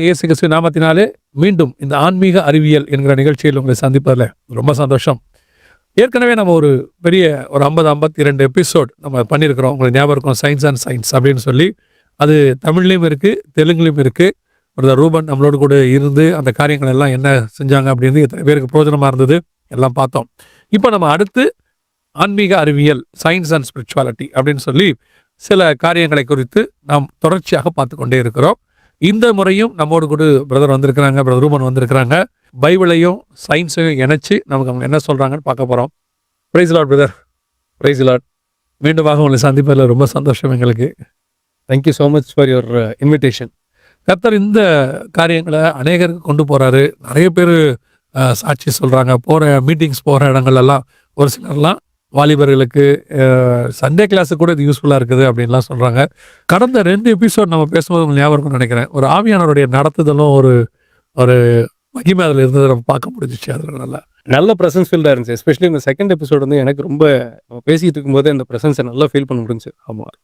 இயேசு கிறிஸ்து நாமத்தினாலே மீண்டும் இந்த ஆன்மீக அறிவியல் என்கிற நிகழ்ச்சியில் உங்களை சந்திப்பதில் ரொம்ப சந்தோஷம். ஏற்கனவே நம்ம ஒரு 52 எபிசோட் நம்ம பண்ணியிருக்கிறோம். உங்களுக்கு ஞாபகம் இருக்கும், சயின்ஸ் அண்ட் சயின்ஸ் அப்படின்னு சொல்லி. அது தமிழ்லையும் இருக்குது, தெலுங்குலையும் இருக்குது. ஒரு ரூபன் நம்மளோடு கூட இருந்து அந்த காரியங்கள் எல்லாம் என்ன செஞ்சாங்க அப்படின்னு எத்தனை பேருக்கு பிரயோஜனமாக இருந்தது எல்லாம் பார்த்தோம். இப்போ நம்ம அடுத்து ஆன்மீக அறிவியல், சயின்ஸ் அண்ட் ஸ்பிரிச்சுவாலிட்டி அப்படின்னு சொல்லி சில காரியங்களை குறித்து நாம் தொடர்ச்சியாக பார்த்து கொண்டே இருக்கிறோம். இந்த முறையும் நம்மோடு கூட பிரதர் வந்திருக்கிறாங்க, பிரதர் ரூபன் வந்திருக்கிறாங்க. பைபிளையும் சயின்ஸையும் இணைச்சு நமக்கு அவங்க என்ன சொல்கிறாங்கன்னு பார்க்க போகிறோம். Praise lord brother. Praise lord. மீண்டுமாக உங்களை சந்திப்பதில் ரொம்ப சந்தோஷம் எங்களுக்கு. Thank you so much for your invitation. கர்த்தர் இந்த காரியங்களை அநேகருக்கு கொண்டு போகிறாரு. நிறைய பேர் சாட்சி சொல்கிறாங்க. போகிற மீட்டிங்ஸ் போகிற இடங்கள்லாம் ஒரு சிலர்லாம் வாலிபர்களுக்கு சண்டே கிளாஸு கூட இது யூஸ்ஃபுல்லாக இருக்குது அப்படின்லாம் சொல்கிறாங்க. கடந்த 2 எபிசோட் நம்ம பேசும்போது உங்களுக்கு ஞாபகம் இருக்கும்னு நினைக்கிறேன். ஒரு ஆவியானவருடைய நடத்துதலும் ஒரு ஒரு மகிமை அதில் இருந்தது நம்ம பார்க்க முடிஞ்சிச்சு. அதில் நல்ல ப்ரெசன்ஸ் ஃபீல்டாக இருந்துச்சு. எஸ்பெஷலி இந்த செகண்ட் எபிசோட் வந்து எனக்கு ரொம்ப பேசிகிட்டு இருக்கும்போது அந்த ப்ரெசன்ஸை நல்லா ஃபீல் பண்ண முடிஞ்சு. ஆமாம்,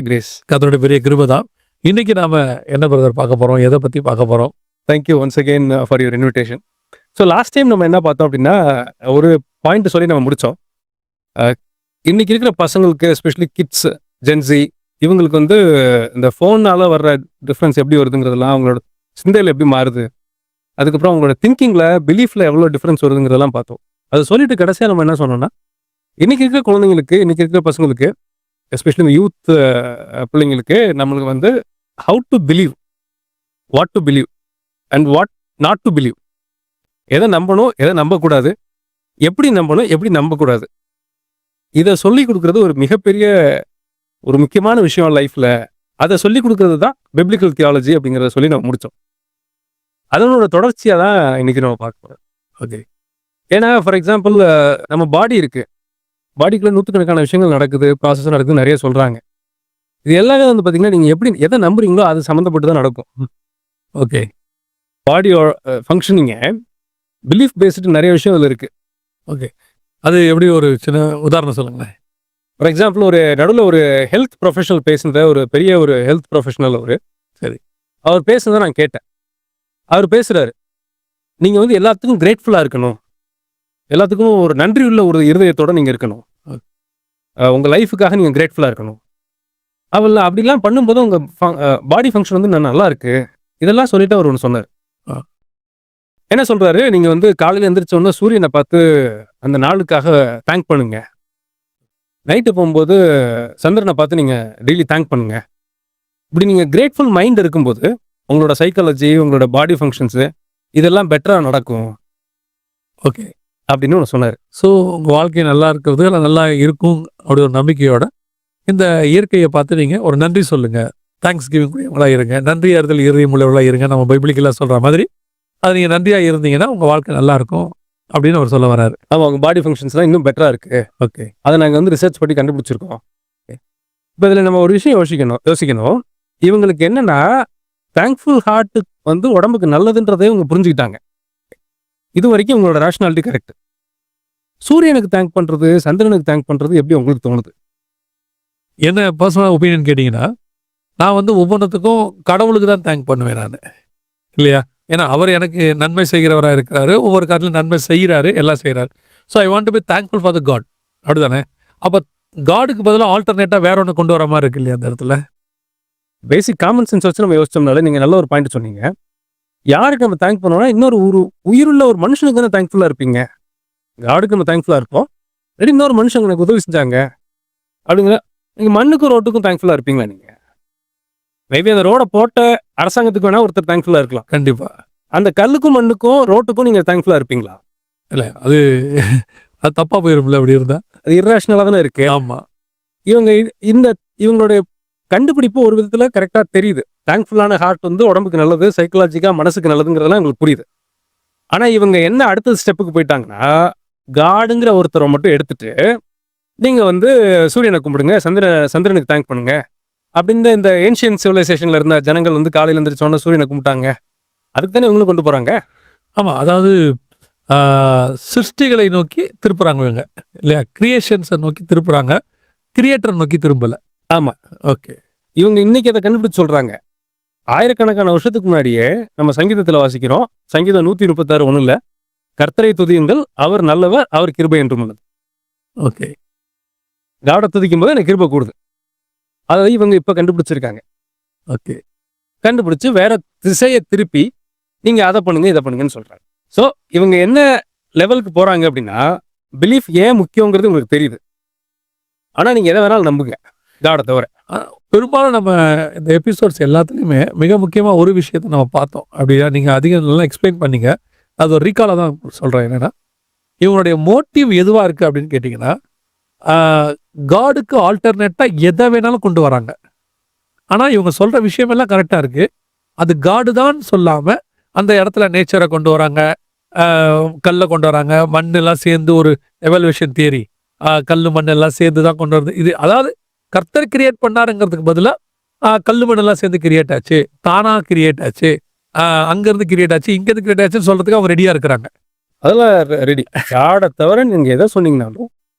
கிரேஸ், கர்த்தருடைய பெரிய கிருபை தான். இன்றைக்கி நாம் என்ன பிரதர் பார்க்க போகிறோம், எதை பற்றி பார்க்க போகிறோம்? Thank you once again for your invitation. So last time நம்ம என்ன பார்த்தோம் அப்படின்னா, ஒரு பாயிண்ட் சொல்லி நம்ம முடித்தோம். இன்னைக்கு இருக்கிற பசங்களுக்கு, எஸ்பெஷலி கிட்ஸ், ஜென்சி, இவங்களுக்கு வந்து இந்த ஃபோனால் வர்ற டிஃப்ரென்ஸ் எப்படி வருதுங்கிறதெல்லாம், அவங்களோட சிந்தையில் எப்படி மாறுது, அதுக்கப்புறம் அவங்களோட திங்கிங்கில், பிலீஃபில் எவ்வளோ டிஃப்ரென்ஸ் வருதுங்கிறதெல்லாம் பார்த்தோம். அதை சொல்லிட்டு கடைசியாக நம்ம என்ன சொன்னோம்னா, இன்னைக்கு இருக்கிற குழந்தைங்களுக்கு, இன்னைக்கு இருக்கிற பசங்களுக்கு, எஸ்பெஷலி இந்த யூத் பிள்ளைங்களுக்கு நம்மளுக்கு வந்து how to believe, what to believe and what not to believe, எதை நம்பணும், எதை நம்பக்கூடாது, எப்படி நம்பணும், எப்படி நம்பக்கூடாது, இதை சொல்லி கொடுக்கறது ஒரு மிகப்பெரிய ஒரு முக்கியமான விஷயம் லைஃப்பில். அதை சொல்லி கொடுக்கறது தான் பிப்ளிக்கல் தியாலஜி அப்படிங்கிறத சொல்லி நம்ம முடித்தோம். அதனோட தொடர்ச்சியாக தான் இன்னைக்கு நம்ம பார்க்க போகிறோம். ஓகே, ஏன்னா ஃபார் எக்ஸாம்பிள் நம்ம பாடி இருக்குது, பாடிக்குள்ளே நூற்றுக்கணக்கான விஷயங்கள் நடக்குது, ப்ராசஸ் நடக்குது, நிறைய சொல்கிறாங்க. இது எல்லாமே வந்து பார்த்தீங்கன்னா நீங்கள் எப்படி எதை நம்புறீங்களோ அது சம்மந்தப்பட்டு தான் நடக்கும். ஓகே, பாடியோட ஃபங்க்ஷனிங்க பிலீஃப் பேஸ்டு நிறைய விஷயம் அதில் இருக்குது. ஓகே, அது எப்படி ஒரு சின்ன உதாரணம் சொல்லுங்களேன். ஃபார் எக்ஸாம்பிள் ஒரு நடுவில் ஒரு ஹெல்த் ப்ரொஃபஷனல் பேசுனத, ஒரு பெரிய ஒரு ஹெல்த் ப்ரொஃபஷனல் சரி, அவர் பேசுனதை நான் கேட்டேன். அவர் பேசுகிறாரு, நீங்கள் வந்து எல்லாத்துக்கும் கிரேட்ஃபுல்லாக இருக்கணும், எல்லாத்துக்கும் ஒரு நன்றி உள்ள ஒரு இருதயத்தோடு நீங்கள் இருக்கணும், உங்கள் லைஃபுக்காக நீங்கள் கிரேட்ஃபுல்லாக இருக்கணும். அவள் அப்படிலாம் பண்ணும்போது உங்கள் பாடி ஃபங்க்ஷன் வந்து நல்லா இருக்கு, இதெல்லாம் சொல்லிட்டு அவர் ஒன்று சொன்னார். என்ன சொல்கிறாரு, நீங்கள் வந்து காலையில் எழுந்திரிச்சோன்னா சூரியனை பார்த்து அந்த நாளுக்காக தேங்க் பண்ணுங்க, நைட்டு போகும்போது சந்திரனை பார்த்து நீங்கள் டெய்லி தேங்க் பண்ணுங்க. இப்படி நீங்கள் கிரேட்ஃபுல் மைண்ட் இருக்கும்போது உங்களோட சைக்காலஜி, உங்களோட பாடி ஃபங்க்ஷன்ஸு இதெல்லாம் பெட்டராக நடக்கும். ஓகே, அப்படின்னு ஒன்று சொன்னார். ஸோ உங்கள் வாழ்க்கை நல்லா இருக்கிறது, இல்லை நல்லா இருக்கும் அப்படி ஒரு நம்பிக்கையோட இந்த இயற்கையை பார்த்து நீங்கள் ஒரு நன்றி சொல்லுங்கள், தேங்க்ஸ் கிவிங் கூடியவங்களாக இருங்க, நன்றி அறிதல் இறுதியும் உள்ளவர்களாக இருங்க. நம்ம பைபிளிக்கெல்லாம் சொல்கிற மாதிரி அது நீங்கள் நன்றியாக இருந்தீங்கன்னா உங்கள் வாழ்க்கை நல்லாயிருக்கும் அப்படின்னு அவர் சொல்ல வர்றாரு. ஆமாம், அவங்க பாடி ஃபங்க்ஷன்ஸ்லாம் இன்னும் பெட்டராக இருக்குது. ஓகே, அதை நாங்கள் வந்து ரிசர்ச் பண்ணி கண்டுபிடிச்சிருக்கோம். இப்போ இதில் நம்ம ஒரு விஷயம் யோசிக்கணும். இவங்களுக்கு என்னென்னா, தேங்க்ஃபுல் ஹார்ட்டு வந்து உடம்புக்கு நல்லதுன்றதே இவங்க புரிஞ்சுக்கிட்டாங்க. இது வரைக்கும் உங்களோட ரேஷனாலிட்டி கரெக்ட். சூரியனுக்கு தேங்க் பண்ணுறது, சந்திரனுக்கு தேங்க் பண்ணுறது எப்படி உங்களுக்கு தோணுது? என்ன பர்சனல் ஒப்பீனியன் கேட்டிங்கன்னா, நான் வந்து ஒவ்வொன்றத்துக்கும் கடவுளுக்கு தான் தேங்க் பண்ணுவேன் நான், இல்லையா? ஏன்னா அவர் எனக்கு நன்மை செய்கிறவராக இருக்கிறாரு, ஒவ்வொரு காலத்திலும் நன்மை செய்கிறாரு, எல்லாம் செய்கிறாரு. So I want to be thankful for the God, அப்படி தானே? அப்போ காடுக்கு பதிலாக ஆல்டர்னேட்டாக வேற ஒன்று கொண்டு வர மாதிரி இருக்கு இல்லையா அந்த இடத்துல? பேசிக் காமன் சென்ஸ் வச்சு நம்ம யோசிச்சோம்னாலே நீங்கள் நல்ல ஒரு பாயிண்ட் சொன்னீங்க. யாருக்கு நம்ம தேங்க் பண்ணோம்னா, இன்னொரு உயிருள்ள ஒரு மனுஷனுக்கு தானே தேங்க்ஃபுல்லாக இருப்பீங்க. காடுக்கு நம்ம தேங்க்ஃபுல்லாக இருப்போம், ரெடி இன்னொரு மனுஷங்க எனக்கு உதவி செஞ்சாங்க அப்படிங்கிற. நீங்கள் மண்ணுக்கும் ரோட்டுக்கும் தேங்க்ஃபுல்லாக இருப்பீங்களா? நீங்கள் மேபி அந்த ரோடை போட்ட அரசாங்கத்துக்கு வேணா ஒருத்தர் தேங்க்ஃபுல்லாக இருக்கலாம். கண்டிப்பாக. அந்த கல்லுக்கும் மண்ணுக்கும் ரோட்டுக்கும் நீங்கள் தேங்க்ஃபுல்லாக இருப்பீங்களா? இல்லை, அது தப்பாக போயிரும்ல அப்படி இருந்தால். அது இர்ரேஷனலாக தானே இருக்கு. ஆமாம், இவங்களுடைய கண்டுபிடிப்பு ஒரு விதத்தில் கரெக்டாக தெரியுது. தேங்க்ஃபுல்லான ஹார்ட் வந்து உடம்புக்கு நல்லது, சைக்கலாஜிக்காக மனசுக்கு நல்லதுங்கிறதெல்லாம் எங்களுக்கு புரியுது. ஆனால் இவங்க என்ன அடுத்த ஸ்டெப்புக்கு போயிட்டாங்கன்னா, காடுங்கிற ஒருத்தரை மட்டும் எடுத்துட்டு நீங்கள் வந்து சூரியனை கும்பிடுங்க, சந்திரனுக்கு தேங்க் பண்ணுங்க அப்படின்னு இந்த ஏன்ஷியன் சிவிலைசேஷனில் இருந்த ஜனங்கள் வந்து காலையில் எழுந்திரிச்சோன்னா சூரியனை கும்பிட்டாங்க. அதுக்கு தானே இவங்களும் கொண்டு போகிறாங்க. ஆமாம், அதாவது சிருஷ்டிகளை நோக்கி திருப்புறாங்க இவங்க, இல்லையா? கிரியேஷன்ஸை நோக்கி திருப்புறாங்க, கிரியேட்டரை நோக்கி திரும்பலை. ஆமாம், ஓகே. இவங்க இன்னைக்கு அதை கண்டுபிடிச்சு சொல்கிறாங்க. ஆயிரக்கணக்கான வருஷத்துக்கு முன்னாடியே நம்ம சங்கீதத்துல வாசிக்கிறோம். சங்கீதம் 136 ஒண்ணும் இல்ல. கர்த்தரை துதியுங்கள், அவர் நல்லவர், அவர் கிருபை என்றும் உள்ளது. ஓகே. காட துதிக்கும் போது எனக்கு கிருபை கூடுது. அதை இவங்க இப்ப கண்டுபிடிச்சிருக்காங்க. ஓகே. கண்டுபிடிச்சு வேற திசையை திருப்பி நீங்க அதை பண்ணுங்க இதை பண்ணுங்கன்னு சொல்றாங்க. ஸோ இவங்க என்ன லெவலுக்கு போறாங்க அப்படின்னா, பிலீஃப் ஏன் முக்கியங்கிறது உங்களுக்கு தெரியுது. ஆனா நீங்க எதை வேணாலும் நம்புங்க காடை தவிர. பெரும்பாலும் நம்ம இந்த எபிசோட்ஸ் எல்லாத்துலேயுமே மிக முக்கியமாக ஒரு விஷயத்தை நம்ம பார்த்தோம். அப்படியா நீங்கள் அதிகம் நல்லா எக்ஸ்பிளைன் பண்ணீங்க. அது ஒரு ரீகாலாக தான் சொல்கிறேன். என்னென்னா இவங்களுடைய மோட்டிவ் எதுவாக இருக்குது அப்படின்னு கேட்டிங்கன்னா, காடுக்கு ஆல்டர்னேட்டாக எதை வேணாலும் கொண்டு வராங்க. ஆனால் இவங்க சொல்கிற விஷயமெல்லாம் கரெக்டாக இருக்குது. அது காடு தான் சொல்லாமல் அந்த இடத்துல நேச்சரை கொண்டு வராங்க, கல்லை கொண்டு வராங்க, மண்ணெல்லாம் சேர்ந்து ஒரு எவல்யூஷன் தியரி, கல் மண் எல்லாம் சேர்ந்து தான் கொண்டு வருது. இது அதாவது கர்த்தர் கிரியேட் பண்ணாருங்கிறதுக்கு பதிலாக கல் மண்ணெல்லாம் சேர்ந்து கிரியேட் ஆச்சு, தானாக கிரியேட் ஆச்சு, அங்கேருந்து கிரியேட் ஆச்சு, இங்கேருந்து கிரியேட் ஆச்சுன்னு சொல்கிறதுக்கு அவங்க ரெடியாக இருக்கிறாங்க. அதெல்லாம் ரெடி. காடை தவிர நீங்கள் எதை சொன்னீங்கனாலும்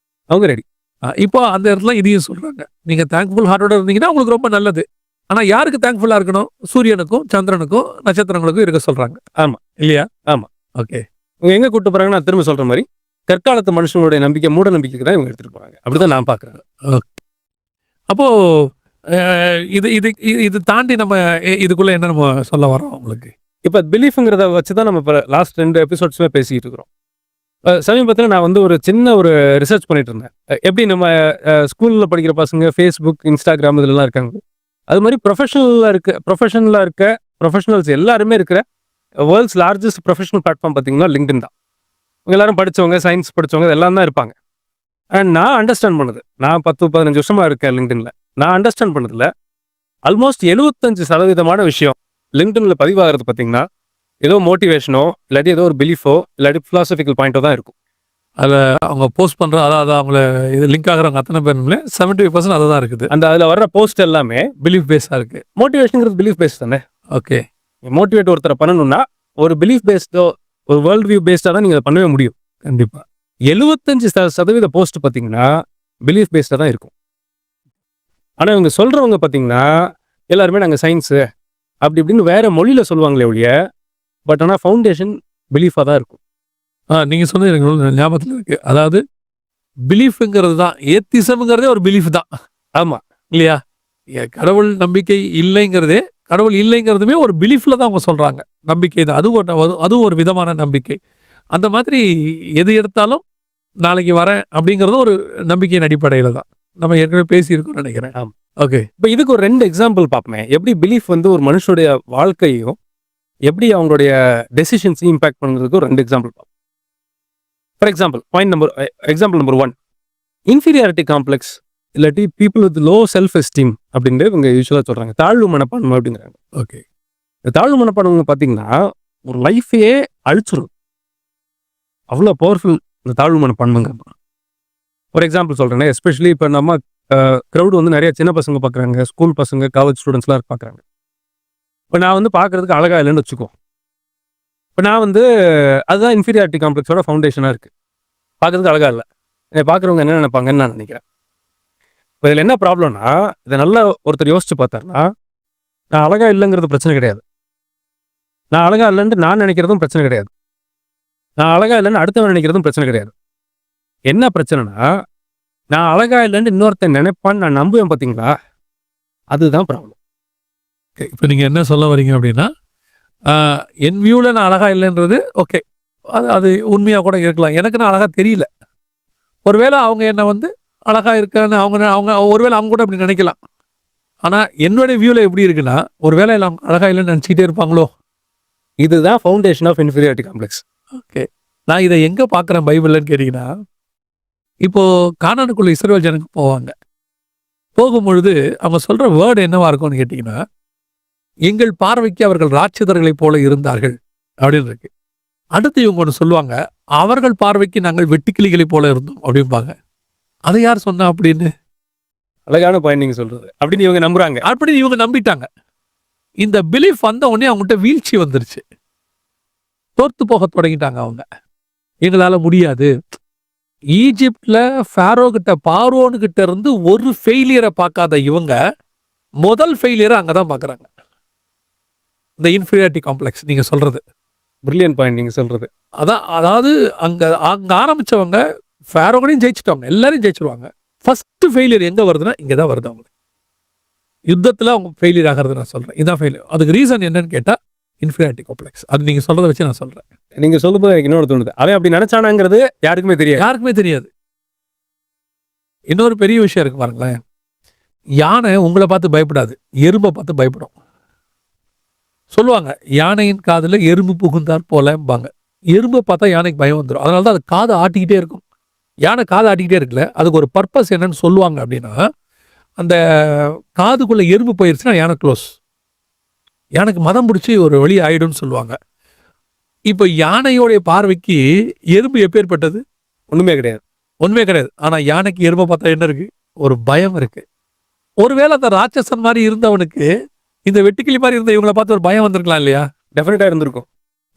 அவங்க ரெடி. இப்போ அந்த இடத்துல இதையும் சொல்கிறாங்க, நீங்கள் தேங்க்ஃபுல் ஹார்ட்டோட இருந்தீங்கன்னா உங்களுக்கு ரொம்ப நல்லது. ஆனால் யாருக்கு தேங்க்ஃபுல்லாக இருக்கணும்? சூரியனுக்கும் சந்திரனுக்கும் நட்சத்திரங்களுக்கும் இருக்க சொல்கிறாங்க. ஆமாம் இல்லையா? ஆமாம். ஓகே. இவங்க எங்கே கூப்பிட்டு போகிறாங்கன்னா, நான் திரும்ப சொல்கிற மாதிரி தற்காலத்து மனுஷனுடைய நம்பிக்கை மூட நம்பிக்கைக்கு தான் இவங்க எடுத்துகிட்டு போகிறாங்க. அப்படிதான் நான் பார்க்குறேன். அப்போது இது தாண்டி நம்ம இதுக்குள்ளே என்ன நம்ம சொல்ல வரோம் உங்களுக்கு? இப்போ பிலீஃப்ங்கிறத வச்சு தான் நம்ம இப்போ லாஸ்ட் 2 எபிசோட்ஸுமே பேசிக்கிட்டு இருக்கிறோம். சமீபத்தில் நான் வந்து ஒரு சின்ன ஒரு ரிசர்ச் பண்ணிட்டு இருந்தேன். எப்படி நம்ம ஸ்கூலில் படிக்கிற பசங்க ஃபேஸ்புக், இன்ஸ்டாகிராம் இதெல்லாம் இருக்காங்க, அது மாதிரி ப்ரொஃபஷனலாக இருக்க ப்ரொஃபஷனல்ஸ் எல்லாருமே இருக்கிற வேர்ல்ட்ஸ் லார்ஜஸ்ட் ப்ரொஃபஷனல் பிளாட்ஃபார்ம் பார்த்தீங்கன்னா லிங்க்டின் தான். இவங்க எல்லாரும் படித்தவங்க, சயின்ஸ் படித்தவங்க எல்லாம் தான் இருப்பாங்க. அண்ட் நான் அண்டர்ஸ்டாண்ட் பண்ணது, நான் 10-15 வருஷமாக இருக்கேன் லிங்க்டின்ல. நான் அண்டர்ஸ்டாண்ட் பண்ணதில்ல ஆல்மோஸ்ட் 75% விஷயம் லிங்க்டின்ல பதிவாகிறது பார்த்தீங்கன்னா ஏதோ மோட்டிவேஷனோ இல்லாட்டி ஏதோ ஒரு பிலீஃபோ இல்லாட்டி ஃபிலாசபிக்கல் பாயிண்டோ தான் இருக்கும். அதில் அவங்க போஸ்ட் பண்ணுற அதாவது அவங்கள இது லிங்க் ஆகிறவங்க அத்தனை பேருமே 75% அதை தான் இருக்குது. அந்த அதில் வர்ற போஸ்ட் எல்லாமே பிலீஃப் பேஸாக இருக்குது. மோட்டிவேஷனுங்கிறது பிலீஃப் பேஸ் தானே. ஓகே. மோட்டிவேட் ஒருத்தரை பண்ணணும்னா ஒரு பிலீஃப் பேஸ்டோ ஒரு வேர்ல்டு வியூ பேஸ்டாக தான் நீங்கள் அதை பண்ணவே முடியும். கண்டிப்பாக 75% போஸ்ட் பார்த்தீங்கன்னா பிலீஃப் பேஸ்டாக தான் இருக்கும். ஆனால் இவங்க சொல்கிறவங்க பார்த்தீங்கன்னா எல்லாருமே நாங்கள் சயின்ஸு அப்படி இப்படின்னு வேற மொழியில் சொல்லுவாங்களே ஒழிய, பட் ஆனால் ஃபவுண்டேஷன் பிலீஃபாக தான் இருக்கும். நீங்கள் சொன்னது எனக்கு ஞாபகத்தில் இருக்குது. அதாவது பிலீஃபுங்கிறது தான், ஏத்திசம்ங்கிறதே ஒரு பிலீஃப் தான். ஆமாம் இல்லையா? கடவுள் நம்பிக்கை இல்லைங்கிறதே, கடவுள் இல்லைங்கிறதுமே ஒரு பிலீஃபில் தான் அவங்க சொல்கிறாங்க. நம்பிக்கை தான், அதுவும் ஒரு விதமான நம்பிக்கை. அந்த மாதிரி எது எடுத்தாலும் நாளைக்கு வரேன் அப்படிங்கிறது ஒரு நம்பிக்கையின் அடிப்படையில் தான். நம்ம ஏற்கனவே பேசியிருக்கோம்னு நினைக்கிறேன். ஓகே. இப்போ இதுக்கு ஒரு 2 எக்ஸாம்பிள் பார்ப்போமே, எப்படி பிலீஃப் வந்து ஒரு மனுஷனுடைய வாழ்க்கையும் எப்படி அவங்களுடைய டெசிஷன்ஸையும் இம்பாக்ட் பண்ணுறதுக்கு ஒரு 2 எக்ஸாம்பிள் பார்ப்போம். For example example number 1, inferiority complex இல்லாட்டி people with low self esteem அப்படின்னு இவங்க யூஸ்வலாக சொல்கிறாங்க. தாழ்வு மனப்பான்மை அப்படிங்கிறாங்க. ஓகே. இந்த தாழ்வு மனப்பான்மை பார்த்தீங்கன்னா ஒரு லைஃபையே அழிச்சிடும். அவ்வளோ பவர்ஃபுல் இந்த தாழ்வு மனப்பான்மைங்க. ஒரு எக்ஸாம்பிள் சொல்கிறேன்னா, எஸ்பெஷலி இப்போ நம்ம க்ரௌடு வந்து நிறைய சின்ன பசங்க பார்க்குறாங்க, ஸ்கூல் பசங்க, காலேஜ் ஸ்டூடெண்ட்ஸ்லாம் பார்க்குறாங்க. இப்போ நான் வந்து பார்க்குறதுக்கு அழகாக இல்லைன்னு வச்சுக்கோ. இப்போ நான் வந்து அதுதான் இன்ஃபீரியாரிட்டி காம்ப்ளெக்ஸோட ஃபவுண்டேஷனாக இருக்குது. பார்க்குறதுக்கு அழகாக இல்லை, பார்க்குறவங்க என்ன நினைப்பாங்கன்னு நான் நினைக்கிறேன். இப்போ இதில் என்ன ப்ராப்ளம்னா, இதை நல்லா ஒருத்தர் யோசிச்சு பார்த்தாருன்னா, நான் அழகாக இல்லைங்கிறது பிரச்சனை கிடையாது, நான் அழகாக இல்லைன்ட்டு நான் நினைக்கிறதும் பிரச்சனை கிடையாது, நான் அழகாக இல்லைன்னு அடுத்தவன் நினைக்கிறதும் பிரச்சனை கிடையாது. என்ன பிரச்சனைனா, நான் அழகாக இல்லைன்னு இன்னொருத்தன் நினைப்பான்னு நான் நம்புவேன் பார்த்தீங்களா, அதுதான் ப்ராப்ளம். இப்போ நீங்கள் என்ன சொல்ல வரீங்க அப்படின்னா, என் வியூவில் நான் அழகாக இல்லைன்றது ஓகே, அது உண்மையாக கூட இருக்கலாம். எனக்கு நான் அழகாக தெரியல. ஒருவேளை அவங்க என்னை வந்து அழகாக இருக்கான்னு அவங்க ஒருவேளை அவங்க கூட அப்படி நினைக்கலாம். ஆனால் என்னுடைய வியூவில் எப்படி இருக்குன்னா, ஒருவேளை அவங்க அழகாக இல்லைன்னு நினச்சிக்கிட்டே இருப்பாங்களோ. இதுதான் foundation of inferiority complex. Okay. நான் இதை எங்கே பார்க்குறேன் பைபிள்லன்னு கேட்டிங்கன்னா, இப்போது கானானுக்குள்ள இஸ்ரவேல் ஜனங்க போவாங்க. போகும்பொழுது அவங்க சொல்கிற வேர்டு என்னவா இருக்கும்னு கேட்டிங்கன்னா, எங்கள் பார்வைக்கு அவர்கள் ராட்சதர்களைப் போல இருந்தார்கள் அப்படின்னு இருக்கு. அடுத்து இவங்க ஒன்று சொல்லுவாங்க, அவர்கள் பார்வைக்கு நாங்கள் வெட்டுக்கிளிகளைப் போல இருந்தோம் அப்படிம்பாங்க. அதை யார் சொன்னா அப்படின்னு? அழகான பாயிண்ட் நீங்கள் சொல்கிறது. அப்படின்னு இவங்க நம்புறாங்க. அப்படின்னு இவங்க நம்பிட்டாங்க. இந்த பிலீஃப் வந்த உடனே அவங்ககிட்ட வீழ்ச்சி வந்துருச்சு. தோர்த்து போக தொடங்கிட்டாங்க அவங்க. எங்களால் முடியாது. ஈஜிப்டில் ஃபாரோ கிட்ட, பார்வோனுக்கிட்ட இருந்து ஒரு ஃபெயிலியரை பார்க்காத இவங்க முதல் ஃபெயிலியரை அங்கே தான் பார்க்குறாங்க. இந்த இன்ஃபீரியாரிட்டி காம்ப்ளெக்ஸ் நீங்க சொல்றது. பிரில்லியன்ட் பாயிண்ட் நீங்க சொல்றது. அதாவது அங்க அங்க ஆரம்பிச்சவங்க ஃபேரோகளையும் ஜெயிச்சிட்டாங்க, எல்லாரையும் ஜெயிச்சிருவாங்க. ஃபர்ஸ்ட் ஃபெயிலியர் எங்க வருதுன்னா இங்க தான் வருது. அவங்க யுத்தத்துல அவங்க ஃபெயிலியர் ஆகிறது நான் சொல்றேன். இதான் ஃபெயிலியர். அதுக்கு ரீசன் என்னன்னு கேட்டா இன்ஃபீரியாரிட்டி காம்ப்ளெக்ஸ். அது நீங்க சொல்றதை வச்சு நான் சொல்றேன். நீங்க சொல்லும்போது எனக்கு இன்னொரு தோணுது, அவன் அப்படி நினைச்சானாங்கிறது யாருக்குமே தெரியாது. இன்னொரு பெரிய விஷயம் இருக்கு பாருங்களேன். யானை உங்களை பார்த்து பயப்படாது, எறும்பை பார்த்து பயப்படும். சொல்லுவாங்க யானையின் காதுல எறும்பு புகுந்தார் போலம்பாங்க. எறும்பை பார்த்தா யானைக்கு பயம் வந்துடும். அதனால தான் அது காதை ஆட்டிக்கிட்டே இருக்கும். யானை காதை ஆட்டிக்கிட்டே இருக்குல்ல, அதுக்கு ஒரு பர்பஸ் என்னன்னு சொல்லுவாங்க அப்படின்னா, அந்த காதுக்குள்ள எறும்பு போயிருச்சுன்னா யானை க்ளோஸ், யானைக்கு மதம் பிடிச்சி ஒரு வழி ஆயிடும்னு சொல்லுவாங்க. இப்போ யானையோடைய பார்வைக்கு எறும்பு எப்பேற்பட்டது? ஒண்ணுமே கிடையாது. ஆனா யானைக்கு எறும்பை பார்த்தா என்ன இருக்கு? ஒரு பயம் இருக்கு. ஒருவேளை அந்த ராட்சசன் மாதிரி இருந்தவனுக்கு இந்த வெட்டுக்கிளி மாதிரி இருந்த இவங்களை பார்த்து ஒரு பயம் வந்திருக்கலாம் இல்லையா? டெஃபினட்டா இருந்திருக்கும்.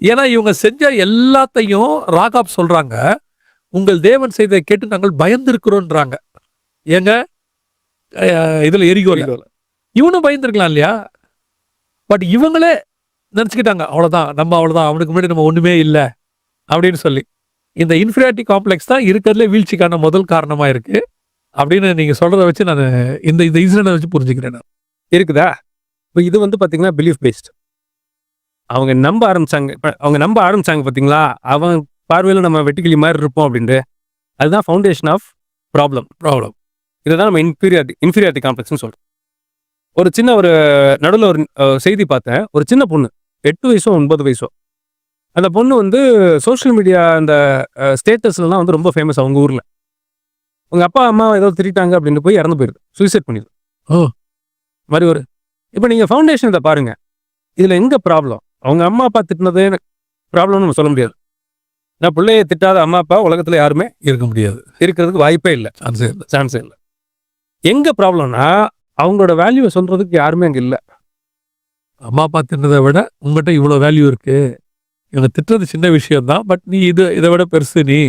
ஏன்னா இவங்க செஞ்ச எல்லாத்தையும் ராகாப் சொல்றாங்க, உங்கள் தேவன் செய்ததை கேட்டு நாங்கள் பயந்திருக்கிறோன்றாங்க. ஏங்க இதுல எரிகோல இவனும் பயந்துருக்கலாம் இல்லையா? பட் இவங்களே நினைச்சுக்கிட்டாங்க அவ்வளவுதான், அவனுக்கு முன்னாடி நம்ம ஒண்ணுமே இல்லை அப்படின்னு சொல்லி. இந்த இன்ஃபீரியாரிட்டி காம்ப்ளெக்ஸ் தான் இருக்கிறதுல வீழ்ச்சிக்கான முதல் காரணமா இருக்கு அப்படின்னு நீங்க சொல்றதை வச்சு நான் இந்த இன்சிடென்ட் வச்சு புரிஞ்சுக்கிறேன். நான் இருக்குதா? இப்போ இது வந்து பாத்தீங்கன்னா பிலீஃப் பேஸ்ட். அவங்க நம்ப ஆரம்பிச்சாங்க பாத்தீங்களா, அவன் பார்வையில நம்ம வெட்டுக்கிளி மாதிரி இருப்போம் அப்படின்ட்டு. அதுதான் ஃபவுண்டேஷன் ஆஃப் ப்ராப்ளம். இதுதான் நம்ம இன்ஃபீரியாரிட்டி காம்ப்ளெக்ஸ்னு சொல்றோம். ஒரு சின்ன நடுவில் ஒரு செய்தி பார்த்தேன். ஒரு சின்ன பொண்ணு 8 வயசோ 9 வயசோ, அந்த பொண்ணு வந்து சோஷியல் மீடியா அந்த ஸ்டேட்டஸ்லாம் வந்து ரொம்ப ஃபேமஸ் அவங்க ஊர்ல. உங்க அப்பா அம்மா ஏதோ திட்டாங்க அப்படின்னு போய் இறந்து போயிருது, சூசைட் பண்ணிடுது. மாதிரி இப்போ நீங்க ஃபவுண்டேஷன் இதை பாருங்க, இதுல எங்க ப்ராப்ளம்? அவங்க அம்மா அப்பா திட்டினதே ப்ராப்ளம்னு நம்ம சொல்ல முடியாது. நான் பிள்ளைய திட்டாத அம்மா அப்பா உலகத்துல யாருமே இருக்க முடியாது, இருக்கிறதுக்கு வாய்ப்பே இல்லை, சான்ஸே இல்லை. எங்க ப்ராப்ளம்னா அவங்களோட வேல்யூவை சொல்றதுக்கு யாருமே அங்க இல்லை. அம்மா அப்பா தின்னதை விட உங்ககிட்ட இவ்வளோ வேல்யூ இருக்கு. இவங்க திட்டுறது சின்ன விஷயம் தான், பட் நீ இதை விட பெருசு. நீ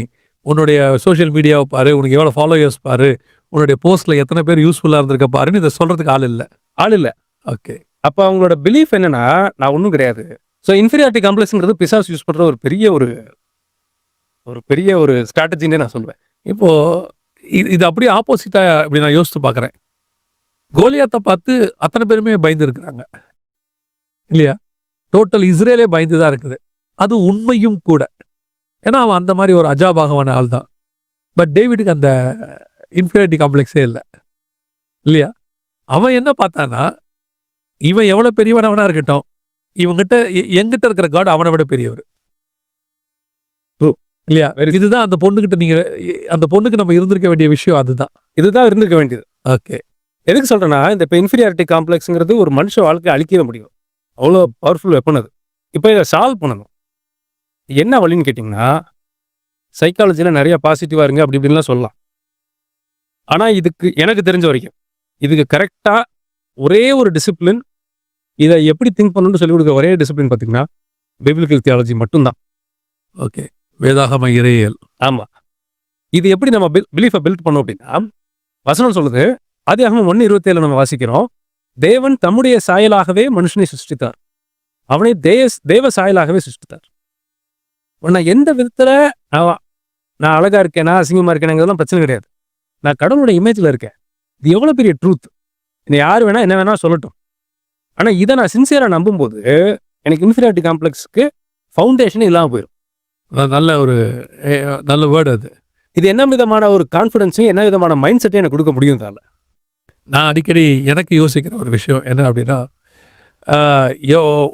உன்னுடைய சோஷியல் மீடியாவை பாரு, உனக்கு எவ்வளோ ஃபாலோயர்ஸ் பாரு, உன்னுடைய போஸ்ட்ல எத்தனை பேர் யூஸ்ஃபுல்லாக இருந்திருக்க பாருன்னு இதை சொல்றதுக்கு ஆள் இல்லை. ஓகே, அப்போ அவங்களோட பிலீஃப் என்னன்னா நான் ஒன்றும் கிடையாது. ஸோ இன்ஃபீரியாரிட்டி காம்ப்ளெக்ஸ்ங்கிறது பிசாஸ் யூஸ் பண்ற ஒரு பெரிய ஒரு ஸ்ட்ராட்டஜின்னே நான் சொல்லுவேன். இப்போ இது அப்படியே ஆப்போசிட்டா இப்படி நான் யோசித்து பார்க்குறேன். கோலியாத்தை பார்த்து அத்தனை பேருமே பயந்து இருக்கிறாங்க இல்லையா? டோட்டல் இஸ்ரேலே பயந்து தான் இருக்குது. அது உண்மையும் கூட. ஏன்னா அவன் அந்த மாதிரி ஒரு அஜாபாகவான ஆள் தான். பட் டேவிடுக்கு அந்த இன்ஃபீரியாரிட்டி காம்ப்ளெக்ஸே இல்லை இல்லையா? அவன் என்ன பார்த்தானா, இவன் எவ்வளவு பெரியவனவனா இருக்கட்டும், இவங்கிட்ட எங்கிட்ட இருக்கிற காட் அவனை விட பெரியவர் இல்லையா? இதுதான் அந்த பொண்ணுக்கு நம்ம இருந்திருக்க வேண்டிய விஷயம். இதுதான் இருந்திருக்க வேண்டியது. ஓகே, எதுக்கு சொல்றேன்னா, இந்த இப்போ இன்ஃபீரியாரிட்டி காம்ப்ளெக்ஸ்ங்கிறது ஒரு மனுஷ வாழ்க்கையை அழிக்கவே முடியும். அவ்வளோ பவர்ஃபுல் வெப்பன் அது. இப்போ இதை சால்வ் பண்ணணும். என்ன வழின்னு கேட்டிங்கன்னா, சைக்காலஜியில் நிறைய பாசிட்டிவாக இருங்க அப்படி இப்படின்லாம் சொல்லலாம். ஆனால் இதுக்கு எனக்கு தெரிஞ்ச வரைக்கும் இதுக்கு கரெக்டாக ஒரே ஒரு டிசிப்ளின், இதை எப்படி திங்க் பண்ணணும்னு சொல்லிக் கொடுக்க ஒரே டிசிப்ளின் பார்த்தீங்கன்னா பிப்ளிக்கல் தியாலஜி மட்டும்தான். ஓகே, வேதாகம இறையியல். ஆமாம், இது எப்படி நம்ம பிலீஃபை பில்ட் பண்ணோம் அப்படின்னா, வசனம் சொல்லுது, ஆதியாகமம் 1:27 நம்ம வாசிக்கிறோம், தேவன் தம்முடைய சாயலாகவே மனுஷனை சிருஷ்டித்தார், அவனை தேவ சாயலாகவே சிருஷ்டித்தார். நான் எந்த விதத்துல நான் அழகா இருக்கேன், நான் அசிங்கமா இருக்கேனுங்கிறதுலாம் பிரச்சனை கிடையாது. நான் கடவுளோட இமேஜ்ல இருக்கேன். இது எவ்வளவு பெரிய ட்ரூத். என்னை யார் வேணா என்ன வேணா சொல்லட்டும். ஆனா இதை நான் சின்சியரா நம்பும்போது எனக்கு இன்ஃபீரியாரிட்டி காம்ப்ளெக்ஸ்க்கு ஃபவுண்டேஷனே இல்லாம போயிடும். நல்ல வேர்டு அது. இது என்ன விதமான ஒரு கான்ஃபிடன்ஸையும் என்ன விதமான மைண்ட் செட்டையும் எனக்கு கொடுக்க முடியும். நான் அடிக்கடி எனக்கு யோசிக்கிற ஒரு விஷயம் என்ன அப்படின்னா,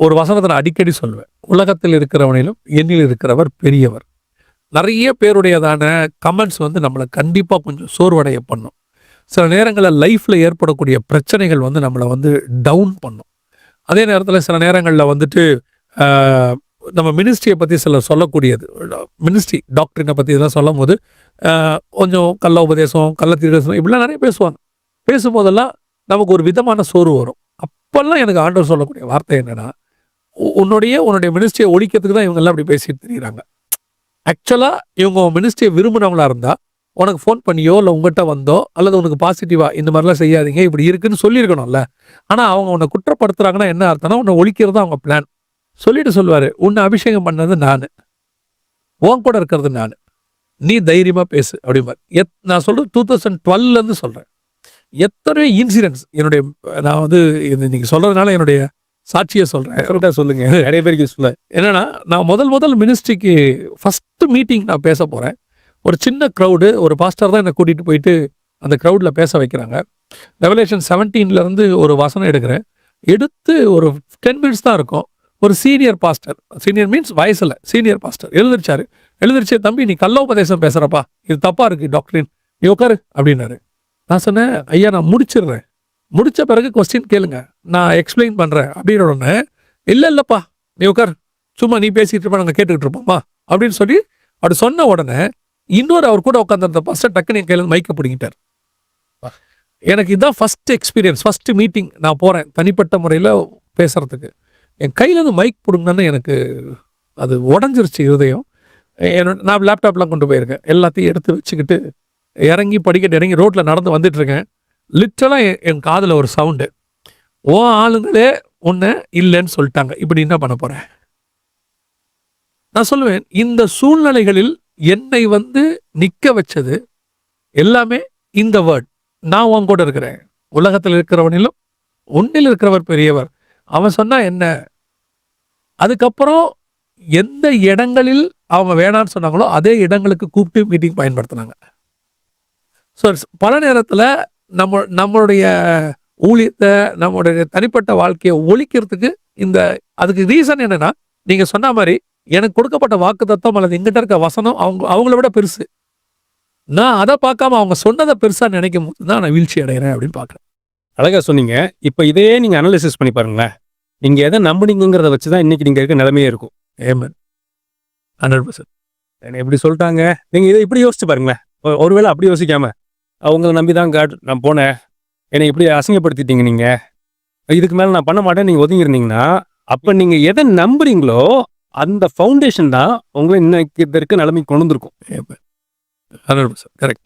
ஒரு வசனத்தை நான் அடிக்கடி சொல்லுவேன், உலகத்தில் இருக்கிறவனிலும் என்னில் இருக்கிறவர் பெரியவர். நிறைய பேருடையதான கமெண்ட்ஸ் வந்து நம்மளை கண்டிப்பாக கொஞ்சம் சோர்வடைய பண்ணும். சில நேரங்களில் லைஃப்பில் ஏற்படக்கூடிய பிரச்சனைகள் வந்து நம்மளை வந்து டவுன் பண்ணும். அதே நேரத்தில் சில நேரங்களில் வந்துட்டு நம்ம மினிஸ்ட்ரியை பற்றி சொல்லக்கூடியது, மினிஸ்ட்ரி டாக்டரினை பற்றி இதெல்லாம் சொல்லும் போது கொஞ்சம் கள்ள உபதேசம், கள்ள தீர்க்கம் இப்படிலாம் நிறைய பேசும்போதெல்லாம் நமக்கு ஒரு விதமான சோர்வு வரும். அப்பெல்லாம் எனக்கு ஆண்டவர் சொல்லக்கூடிய வார்த்தை என்னன்னா, உன்னுடைய மினிஸ்ட்ரியை ஒழிக்கிறதுக்கு தான் இவங்க எல்லாம் அப்படி பேசிட்டு தெரியுறாங்க. ஆக்சுவலாக இவங்க மினிஸ்ட்ரியை விரும்பினவங்களா இருந்தால் உனக்கு ஃபோன் பண்ணியோ இல்லை உங்ககிட்ட வந்தோ அல்லது உனக்கு பாசிட்டிவா இந்த மாதிரிலாம் செய்யாதீங்க இப்படி இருக்குன்னு சொல்லியிருக்கணும்ல. ஆனால் அவங்க உன்னை குற்றப்படுத்துறாங்கன்னா என்ன அர்த்தம்னா உன்னை ஒழிக்கிறது அவங்க பிளான். சொல்லிட்டு சொல்லுவார், உன்னை அபிஷேகம் பண்ணது நான், உன் கூட இருக்கிறது நான், நீ தைரியமாக பேசு அப்படிம்பார். நான் சொல்கிறது 2012 சொல்கிறேன். எத்தனை இன்சிடென்ட்ஸ் என்னுடைய நான் வந்து இது நீங்கள் சொல்கிறதுனால என்னுடைய சாட்சியை சொல்கிறேன். கரெக்டாக சொல்லுங்க, நிறைய பேருக்கு யூஸ்ஃபுல்லாக. என்னன்னா நான் முதல் மினிஸ்ட்ரிக்கு ஃபஸ்ட்டு மீட்டிங் நான் பேச போகிறேன். ஒரு சின்ன க்ரௌடு, ஒரு பாஸ்டர் தான் என்னை கூட்டிகிட்டு போயிட்டு அந்த க்ரௌடில் பேச வைக்கிறாங்க. ரெவலேஷன் 17 ஒரு வசனம் எடுக்கிறேன். எடுத்து ஒரு 10 மினிட்ஸ் தான் இருக்கும். ஒரு சீனியர் பாஸ்டர், சீனியர் மீன்ஸ் வயசில் சீனியர் பாஸ்டர் எழுந்திரிச்சு தம்பி நீ கள்ளோபதேசம் பேசுகிறப்பா, இது தப்பாக இருக்குது டாக்டரின், நீ உட்காரு அப்படின்னாரு. நான் சொன்னேன், ஐயா நான் முடிச்சிடுறேன், முடித்த பிறகு கொஸ்டின் கேளுங்க, நான் எக்ஸ்பிளைன் பண்ணுறேன் அப்படின்ற உடனே, இல்லைப்பா நீ உட்கார், சும்மா நீ பேசிகிட்டு இருப்பா நாங்கள் கேட்டுக்கிட்டு இருப்போம்மா அப்படின்னு சொல்லி அப்படி சொன்ன உடனே இன்னொரு அவர் கூட உட்காந்துருந்த பாஸ்டர் டக்குன்னு என் கையில் மைக்க பிடிங்கிட்டார். எனக்கு இதுதான் ஃபஸ்ட்டு எக்ஸ்பீரியன்ஸ், ஃபஸ்ட்டு மீட்டிங் நான் போகிறேன் தனிப்பட்ட முறையில் பேசுகிறதுக்கு. என் கையிலேருந்து மைக் பிடுங்கன்னு எனக்கு அது உடஞ்சிருச்சு இருதயம். நான் லேப்டாப்லாம் கொண்டு போயிருக்கேன், எல்லாத்தையும் எடுத்து வச்சுக்கிட்டு இறங்கி படிக்கட்டு இறங்கி ரோட்டில் நடந்து வந்துட்டுருக்கேன். லிட்டரலாக என் காதில் ஒரு சவுண்டு, ஓ ஆளுங்களே ஒன்று இல்லைன்னு சொல்லிட்டாங்க, இப்படி என்ன பண்ண போகிறேன். நான் சொல்லுவேன், இந்த சூழ்நிலைகளில் என்னை வந்து நிற்க வச்சது எல்லாமே இந்த வேர்ட், நான் உன் கூட இருக்கிறேன், உலகத்தில் இருக்கிறவனிலும் உன்னில் இருக்கிறவர் பெரியவர், அவன் சொன்னா என்ன. அதுக்கப்புறம் எந்த இடங்களில் அவங்க வேணான்னு சொன்னாங்களோ அதே இடங்களுக்கு கூப்பிட்டு மீட்டிங் பயன்படுத்தினாங்க. ஸோ பல நேரத்தில் நம்மளுடைய ஊழியத்தை, நம்மளுடைய தனிப்பட்ட வாழ்க்கையை ஒழிக்கிறதுக்கு அதுக்கு ரீசன் என்னன்னா, நீங்க சொன்ன மாதிரி எனக்கு கொடுக்கப்பட்ட வாக்குத்தத்தம் அல்லது எங்கிட்ட இருக்க வசனம் அவங்கள விட பெருசு. நான் அதை பார்க்காம அவங்க சொன்னதை பெருசா நினைக்கும் போது தான் நான் வீழ்ச்சி அடைகிறேன் அப்படின்னு பார்க்குறேன். அழகா சொன்னீங்க. இப்போ இதையே நீங்க அனலைசிஸ் பண்ணி பாருங்களேன். நீங்க எதை நம்புனீங்கிறத வச்சு தான் இன்னைக்கு நீங்க இருக்க நிலைமையே இருக்கும். ஏமன் 100%. எப்படி சொல்லிட்டாங்க, நீங்க இதை இப்படி யோசிச்சு பாருங்களேன். ஒருவேளை அப்படி யோசிக்காம அவங்கள நம்பி தான் காட் நான் போனேன், என்னை இப்படி அசிங்கப்படுத்திட்டீங்க, நீங்க இதுக்கு மேலே நான் பண்ண மாட்டேன் நீங்க ஒதுங்கிருந்தீங்கன்னா, அப்ப நீங்க எதை நம்புறீங்களோ அந்த ஃபவுண்டேஷன் தான் உங்களை இன்னைக்கு இருக்க நிலைமைக்கு கொண்டு வந்திருக்கும். 100% கரெக்ட்.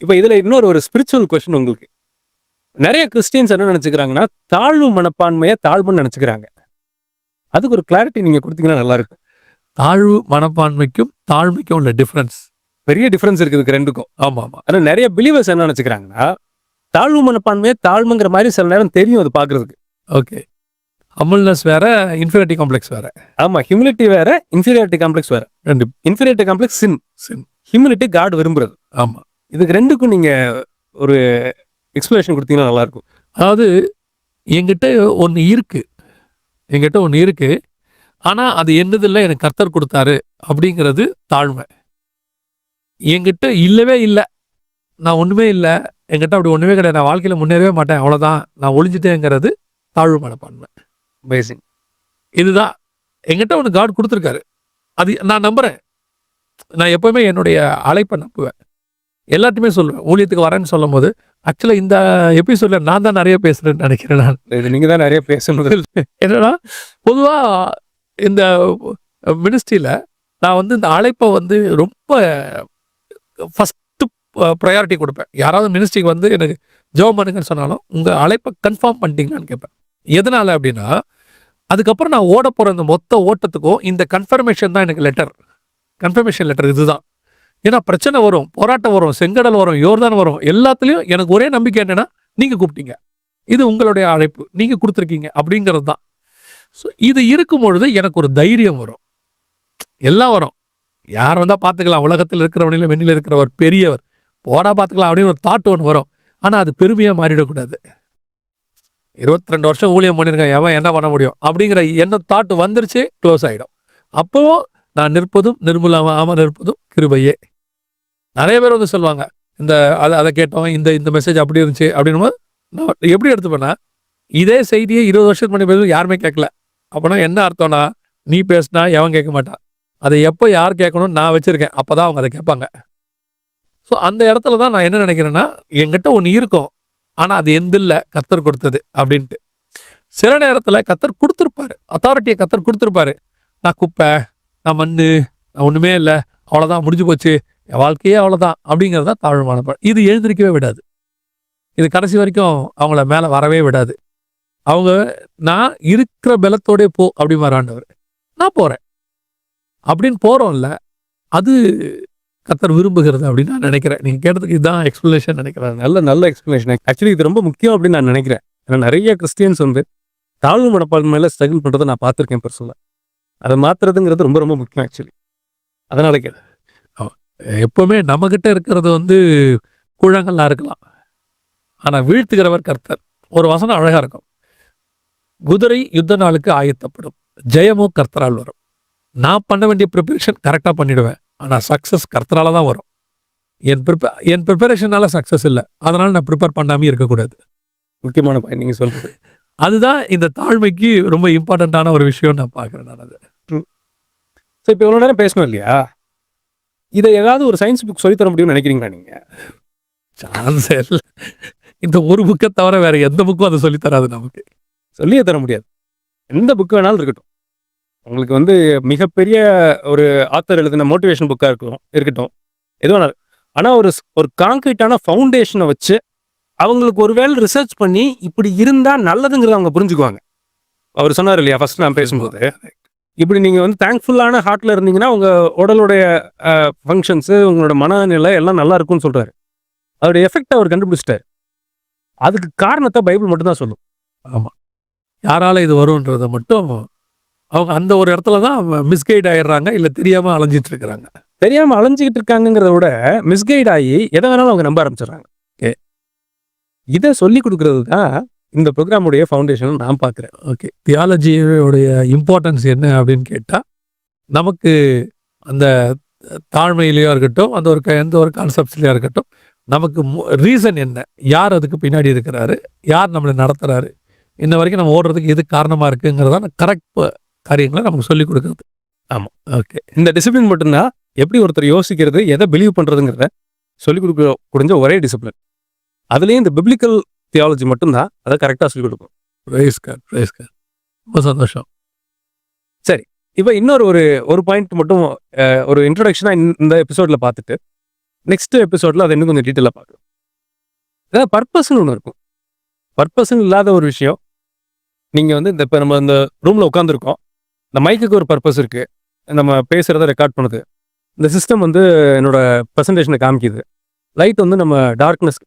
இப்போ இதுல இன்னொரு ஒரு ஸ்பிரிச்சுவல் கொஸ்டின் உங்களுக்கு. நிறைய கிறிஸ்டியன்ஸ் என்ன நினைச்சுக்கிறாங்கன்னா, தாழ்வு மனப்பான்மையை தாழ்வுன்னு நினைச்சுக்கிறாங்க. அதுக்கு ஒரு கிளாரிட்டி நீங்க கொடுத்தீங்கன்னா நல்லா இருக்கும். தாழ்வு மனப்பான்மைக்கும் தாழ்மைக்கும் உள்ள டிஃபரன்ஸ், பெரிய டிஃபரன்ஸ் இருக்குது ரெண்டுக்கும். ஆமா ஆமா. ஆனா நிறைய பிலீவர்ஸ் என்ன நினைச்சுக்கிறாங்கன்னா, தாழ்வு மனப்பான்மையை தாழ்மைங்கிற மாதிரி சில நேரம் தெரியும் அது பாக்குறதுக்கு. ஓகே, ஹம்பிள்னஸ் வேற, இன்ஃபீரியாரிட்டி காம்ப்ளெக்ஸ் வேற. ஆமா, ஹியூமிலிட்டி வேற, இன்ஃபீரியாரிட்டி காம்ப்ளெக்ஸ் வேற. ரெண்டு. இன்ஃபீரியாரிட்டி காம்ப்ளெக்ஸ் சின், ஹியூமிலிட்டி காட் விரும்புறது. ஆமா, இதுக்கு ரெண்டுக்கும் நீங்க ஒரு எக்ஸ்பிளேஷன் கொடுத்தீங்கன்னா நல்லா இருக்கும். அதாவது என்கிட்ட ஒன்று இருக்கு, ஆனால் அது என்னதில்லை, எனக்கு கர்த்தர் கொடுத்தாரு அப்படிங்கிறது தாழ்மை. என்கிட்ட இல்லவே இல்லை, நான் ஒன்றுமே இல்லை, என்கிட்ட அப்படி ஒன்றுமே கிடையாது, நான் வாழ்க்கையில் முன்னேறவே மாட்டேன், அவ்வளோதான், நான் ஒளிஞ்சிட்டேங்கிறது தாழ்வு மனப்பான்மை. பேசிங் இதுதான் என்கிட்ட ஒன்று காட் கொடுத்துருக்காரு, அது நான் நம்புகிறேன். நான் எப்போவுமே என்னுடைய அழைப்பை நம்புவேன். எல்லாத்தையுமே சொல்லுவேன். ஊழியத்துக்கு வரேன்னு சொல்லும் போது ஆக்சுவலாக இந்த எபிசோட்ல நான் தான் நிறைய பேசுகிறேன்னு நினைக்கிறேன். நான் நீங்க தான் நிறைய பேசணும். என்னன்னா, பொதுவாக இந்த மினிஸ்ட்ரியில் நான் வந்து இந்த அழைப்பை வந்து ரொம்ப ஃபஸ்ட்டு ப்ரையாரிட்டி கொடுப்பேன். யாராவது மினிஸ்ட்ரிக்கு வந்து எனக்கு ஜெபம் பண்ணுங்கன்னு சொன்னாலும் உங்கள் அழைப்பை கன்ஃபார்ம் பண்ணிட்டீங்களான்னு கேட்பேன். எதனால் அப்படின்னா, அதுக்கப்புறம் நான் ஓட போகிற இந்த மொத்த ஓட்டத்துக்கும் இந்த கன்ஃபர்மேஷன் தான் எனக்கு கன்ஃபர்மேஷன் லெட்டர் இதுதான். ஏன்னா பிரச்சனை வரும், போராட்டம் வரும், செங்கடல் வரும், யோர்தான் வரும், எல்லாத்துலேயும் எனக்கு ஒரே நம்பிக்கை என்னென்னா, நீங்கள் கூப்பிட்டீங்க, இது உங்களுடைய அழைப்பு, நீங்கள் கொடுத்துருக்கீங்க அப்படிங்கிறது தான். ஸோ இது இருக்கும் பொழுது எனக்கு ஒரு தைரியம் வரும், எல்லாம் வரும். யார் வந்தால் பார்த்துக்கலாம், உலகத்தில் இருக்கிறவனிலும் வெண்ணில் இருக்கிறவர் பெரியவர், போடா பார்த்துக்கலாம் அப்படின்னு ஒரு தாட் ஒன்று வரும். ஆனால் அது பெருமையாக மாறிடக்கூடாது. 22 வருஷம் ஊழியம் பண்ணியிருக்கேன், எவன் என்ன பண்ண முடியும் அப்படிங்கிற என்ன தாட் வந்துருச்சு, க்ளோஸ் ஆகிடும். அப்போவும் நான் நிற்பதும் நிர்மூலமாக நிற்பதும் கிருபையே. நிறைய பேர் வந்து சொல்லுவாங்க, அதை கேட்டோம், இந்த மெசேஜ் அப்படி இருந்துச்சு அப்படின்னு போது நான் எப்படி எடுத்துப்பேன்னா, இதே செய்தியை 20 வருஷத்துக்கு முன்னாடி பேசும் யாருமே கேட்கல. அப்போனா என்ன அர்த்தம்னா, நீ பேசினா எவன் கேட்க மாட்டான், அதை எப்போ யார் கேட்கணும்னு நான் வச்சுருக்கேன், அப்போ தான் அவங்க அதை கேட்பாங்க. ஸோ அந்த இடத்துல தான் நான் என்ன நினைக்கிறேன்னா, என்கிட்ட ஒன்று இருக்கும், ஆனால் அது எந்தில்லை, கர்த்தர் கொடுத்தது அப்படின்ட்டு. சில நேரத்தில் கர்த்தர் கொடுத்துருப்பாரு, அத்தாரிட்டியை கர்த்தர் கொடுத்துருப்பாரு. நான் குப்பை, நான் மண், நான் ஒன்றுமே இல்லை, அவ்வளோதான் முடிஞ்சு போச்சு, என் வாழ்க்கையே அவ்வளோதான் அப்படிங்கிறது தான் தாழ்வான பழம். இது எழுந்திருக்கவே விடாது. இது கடைசி வரைக்கும் அவங்கள மேலே வரவே விடாது. அவங்க நான் இருக்கிற பலத்தோடே போ அப்படிமாரு ஆண்டவர். நான் போகிறேன் அப்படின்னு போகிறோம்ல, அது கர்த்தர் விரும்புகிறது அப்படின்னு நான் நினைக்கிறேன். நீங்கள் கேட்டதுக்கு இதுதான் எக்ஸ்பிளனேஷன் நினைக்கிறேன். நல்ல எக்ஸ்பிளனேஷன். ஆக்சுவலி இது ரொம்ப முக்கியம் அப்படின்னு நான் நினைக்கிறேன். ஏன்னா நிறைய கிறிஸ்டியன்ஸ் வந்து தாழ்வு மனப்பான்மையில ஸ்ட்ரகிள் பண்ணுறதை நான் பார்த்துருக்கேன் பர்சனலாக. அதை மாற்றுறதுங்கிறது ரொம்ப ரொம்ப முக்கியம் ஆக்சுவலி. அதனால கேட்குறேன். எப்பவுமே நம்மகிட்ட இருக்கிறது வந்து கூழாங்கல்லா இருக்கலாம், ஆனால் வீழ்த்துகிறவர் கர்த்தர். ஒரு வசனம் அழகா இருக்கும், குதிரை யுத்த நாளுக்கு ஆயத்தப்படும், ஜெயமோ கர்த்தரால் வரும். நான் பண்ண வேண்டிய ப்ரிப்பரேஷன் கரெக்டாக பண்ணிடுவேன், ஆனால் சக்ஸஸ் கர்த்தரால தான் வரும். என் ப்ரிப்பரேஷனால சக்ஸஸ் இல்லை, அதனால நான் ப்ரிப்பேர் பண்ணாமே இருக்கக்கூடாது. முக்கியமான பாயிண்ட் நீங்கள் சொல்கிறது. அதுதான் இந்த தாழ்மைக்கு ரொம்ப இம்பார்ட்டண்ட்டான ஒரு விஷயம் நான் பார்க்குறேன். நான் அது ஸோ இப்போ இவ்வளோ நேரம் பேசணும் இல்லையா, இதை ஏதாவது ஒரு சயின்ஸ் புக் சொல்லித்தர முடியும்னு நினைக்கிறீங்களா நீங்கள்? சான்ஸே இல்லை. இந்த ஒரு புக்கை தவிர வேற எந்த புக்கும் அதை சொல்லித்தராது. நமக்கு சொல்லியே தர முடியாது. எந்த புக்கு வேணாலும் இருக்கட்டும், உங்களுக்கு வந்து மிகப்பெரிய ஒரு ஆத்தர் எழுதின மோட்டிவேஷன் புக்காக இருக்கட்டும், எது வேணாலும். ஆனால் ஒரு கான்கிரீட்டான ஃபவுண்டேஷனை வச்சு அவங்களுக்கு ஒரு வேளை ரிசர்ச் பண்ணி இப்படி இருந்தால் நல்லதுங்கிறத அவங்க புரிஞ்சுக்குவாங்க. அவர் சொன்னார் இல்லையா ஃபர்ஸ்ட் நான் பேசும்போது, இப்படி நீங்கள் வந்து தேங்க்ஃபுல்லான ஹார்ட்டில் இருந்தீங்கன்னா உங்கள் உடலுடைய ஃபங்க்ஷன்ஸு, உங்களோட மனநிலை எல்லாம் நல்லா இருக்கும்னு சொல்கிறாரு. அதோடைய எஃபெக்ட் அவர் கண்டுபிடிச்சிட்டாரு. அதுக்கு காரணத்தை பைபிள் மட்டும்தான் சொல்லும். ஆமாம், யாரால இது வரும்ன்றதை மட்டும் அவங்க அந்த ஒரு இடத்துல தான் மிஸ்கைட் ஆயிடுறாங்க, இல்லை தெரியாமல் அலைஞ்சிட்டு இருக்கிறாங்க. தெரியாமல் அலைஞ்சிக்கிட்டு இருக்காங்கிறத விட மிஸ்கைட் ஆகி எதை வேணாலும் அவங்க நம்ப ஆரம்பிச்சிடுறாங்க. ஓகே, இதை சொல்லி கொடுக்கறது தான் இந்த ப்ரோக்ராமுடைய ஃபவுண்டேஷன் நான் பார்க்குறேன். ஓகே, தியாலஜியோடைய இம்பார்ட்டன்ஸ் என்ன அப்படின்னு கேட்டால், நமக்கு அந்த தாழ்மையிலையோ இருக்கட்டும், அந்த எந்த ஒரு கான்செப்ட்ஸ்லையோ இருக்கட்டும், நமக்கு ரீசன் என்ன, யார் அதுக்கு பின்னாடி இருக்கிறாரு, யார் நம்மளை நடத்துகிறாரு, இன்ன வரைக்கும் நம்ம ஓடுறதுக்கு எது காரணமாக இருக்குங்கிறதான கரெக்ட் காரியங்களை நமக்கு சொல்லிக் கொடுக்குறது. ஆமாம், ஓகே. இந்த டிசிப்ளின் மட்டும்தான் எப்படி ஒருத்தர் யோசிக்கிறது, எதை பிலீவ் பண்ணுறதுங்கிறத சொல்லிக் கொடுக்க முடிஞ்ச ஒரே டிசிப்ளின். அதுலேயும் இந்த பிப்ளிக்கல் தியாலஜி மட்டும்தான் அதை கரெக்டாக சொல்லிக் கொடுக்கும். ரொம்ப சந்தோஷம். சரி, இப்போ இன்னொரு ஒரு பாயிண்ட் மட்டும் ஒரு இன்ட்ரொடக்ஷனாக இந்த எபிசோடில் பார்த்துட்டு நெக்ஸ்ட் எபிசோடில் அதை இன்னும் கொஞ்சம் டீட்டெயிலாக பார்க்கலாம். ஏதாவது பர்பஸ்ன்னு ஒன்று இருக்கும். பர்பஸ்ன்னு இல்லாத ஒரு விஷயம். நீங்கள் வந்து இப்போ நம்ம இந்த ரூமில் உட்காந்துருக்கோம், இந்த மைக்குக்கு ஒரு பர்பஸ் இருக்குது, நம்ம பேசுகிறத ரெக்கார்ட் பண்ணுது, இந்த சிஸ்டம் வந்து என்னோட ப்ரெசன்டேஷனை காமிக்குது, லைட் வந்து நம்ம டார்க்னஸ்,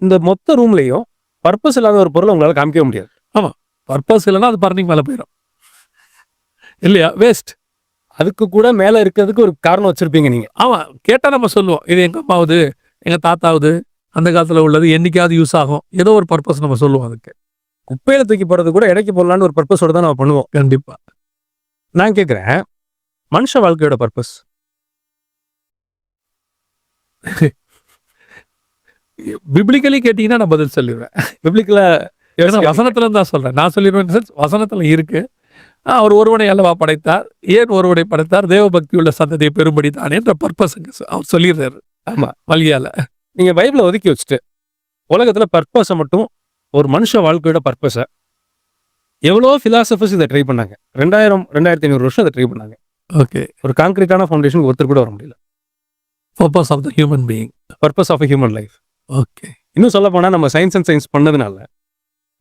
இந்த மொத்த ரூம்லேயும் பர்பஸ் இல்லாத ஒரு பொருளை உங்களால் காமிக்கவே முடியாது. ஆமாம், பர்பஸ் இல்லைன்னா அது பர்னிங் மேலே போயிடும் இல்லையா, வேஸ்ட். அதுக்கு கூட மேலே இருக்கிறதுக்கு ஒரு காரணம் வச்சுருப்பீங்க நீங்கள். ஆமாம், கேட்டால் நம்ம சொல்லுவோம், இது எங்கள் அம்மாவுது, எங்கள் தாத்தாவுது, அந்த காலத்தில் உள்ளது, என்னைக்காவது யூஸ் ஆகும், ஏதோ ஒரு பர்பஸ் நம்ம சொல்லுவோம். அதுக்கு குப்பையில் தூக்கி போடுறது கூட இடைக்கு போடலான்னு ஒரு பர்பஸோடு தான் நம்ம பண்ணுவோம். கண்டிப்பாக. நான் கேட்குறேன், மனுஷ வாழ்க்கையோட பர்பஸ் பிப்ளிக்கலி கேட்டிங்கன்னா நான் பதில் சொல்லிடுவேன். பிப்ளிக்கலாக வசனத்துல தான் சொல்கிறேன், நான் சொல்லிடுவேன். வசனத்தில் இருக்கு, அவர் ஒருவனை அல்லவா படைத்தார், ஏன் ஒருவனை படைத்தார், தேவ பக்தி உள்ள சந்ததியை பெரும்படி தானே என்ற பர்பஸுங்க அவர் சொல்லிடுறாரு. ஆமாம், வழியால் நீங்கள் பைபிளை ஒதுக்கி வச்சுட்டு உலகத்தில் பர்பஸை மட்டும், ஒரு மனுஷ வாழ்க்கையோட பர்பஸை எவ்வளோ ஃபிலாசபர்ஸ் இதை ட்ரை பண்ணாங்க. 2500 வருஷம் இதை ட்ரை பண்ணாங்க. ஓகே, ஒரு கான்கிரீட்டான ஃபவுண்டேஷன் ஒருத்தர் கூட வர முடியல. Purpose of the human being, purpose of human life. Okay, இன்னும் சொல்ல போனால் நம்ம சயின்ஸ் அண்ட் சயின்ஸ் பண்ணதுனால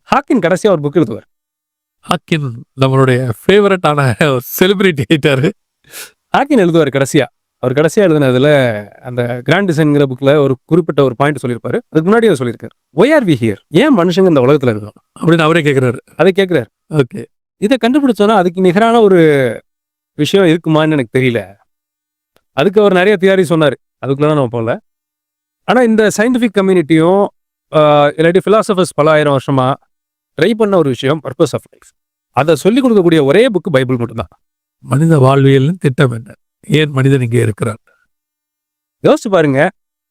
ஹாக்கின் கடைசியாக ஒரு புக் எழுதுவார். ஹாக்கின் நம்மளுடைய ஃபேவரட்டான செலிபிரிட்டி ஆயிட்டார். ஹாக்கின் எழுதுவார் கடைசியாக. அவர் கடைசியாக எழுதுனதுல அந்த கிராண்ட் டிசைன்ங்கிற புக்கில் ஒரு குறிப்பிட்ட ஒரு பாயிண்ட் சொல்லியிருப்பாரு. அதுக்கு முன்னாடி அவர் சொல்லியிருக்காரு, ஒய் ஆர் வி ஹியர், ஏன் மனுஷங்க இந்த உலகத்தில் இருக்கோம் அப்படின்னு அவரே கேட்குறாரு. அதை கேட்குறாரு. ஓகே, இதை கண்டுபிடிச்சோன்னா அதுக்கு நிகரான ஒரு விஷயம் இருக்குமான்னு எனக்கு தெரியல. அதுக்கு அவர் நிறைய தியாரி சொன்னார், அதுக்குள்ள நம்ம போகல. ஆனால் இந்த சயின்டிஃபிக் கம்யூனிட்டியும் இல்லாட்டி ஃபிலாசபர்ஸ் பல ஆயிரம் வருஷமாக ட்ரை பண்ண ஒரு விஷயம் பர்பஸ் ஆஃப் லைஃப். அதை சொல்லிக் கொடுக்கக்கூடிய ஒரே புக்கு பைபிள் மட்டும்தான். மனித வாழ்வியல் திட்டம் என்ன, ஏன் மனிதன் இங்கே இருக்கிறான். யோசிச்சு பாருங்க,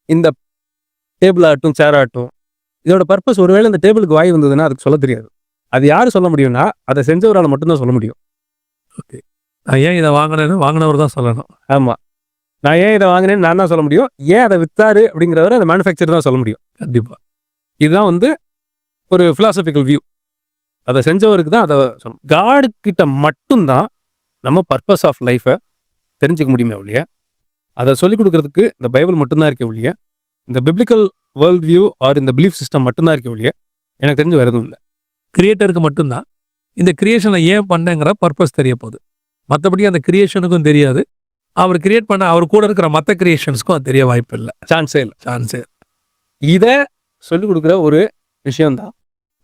இந்த டேபிள் ஆகட்டும், சேர் ஆகட்டும், இதோட பர்பஸ் ஒருவேளை இந்த டேபிளுக்கு வாய் வந்ததுன்னா அதுக்கு சொல்ல தெரியாது. அது யார் சொல்ல முடியும்னா அதை செஞ்சவரால் மட்டும்தான் சொல்ல முடியும். ஓகே, நான் ஏன் இதை வாங்கினேன்னு வாங்கினவர் தான் சொல்லணும். ஆமாம், நான் ஏன் இதை வாங்கினேன்னு நான் தான் சொல்ல முடியும். ஏன் அதை வித்தாரு அப்படிங்கிறவரை அந்த மேனுஃபேக்சர் தான் சொல்ல முடியும். கண்டிப்பாக. இதுதான் வந்து ஒரு ஃபிலாசபிக்கல் வியூ. அதை செஞ்சவருக்கு தான் அதை சொல்லணும். காடு கிட்ட மட்டும்தான் நம்ம பர்பஸ் ஆஃப் லைஃபை தெரிஞ்சுக்க முடியுமே ஒழிய அதை சொல்லிக் கொடுக்கறதுக்கு இந்த பைபிள் மட்டும்தான் இருக்க ஒழிய, இந்த பிப்ளிக்கல் வேர்ல்ட் வியூ ஆர் இந்த பிலீஃப் சிஸ்டம் மட்டும்தான் இருக்க ஒழிய எனக்கு தெரிஞ்சு வேற எதுவும் இல்லை. கிரியேட்டருக்கு மட்டும்தான் இந்த கிரியேஷனை ஏன் பண்ணங்கிற பர்பஸ் தெரிய போகுது. மற்றபடி அந்த கிரியேஷனுக்கும் தெரியாது, அவர் கிரியேட் பண்ண அவர் கூட இருக்கிற மற்ற கிரியேஷன்ஸ்க்கும் அது தெரிய வாய்ப்பு இல்லை, சான்ஸே இல்லை. சான்ஸே. இதை சொல்லிக் கொடுக்குற ஒரு விஷயம்தான்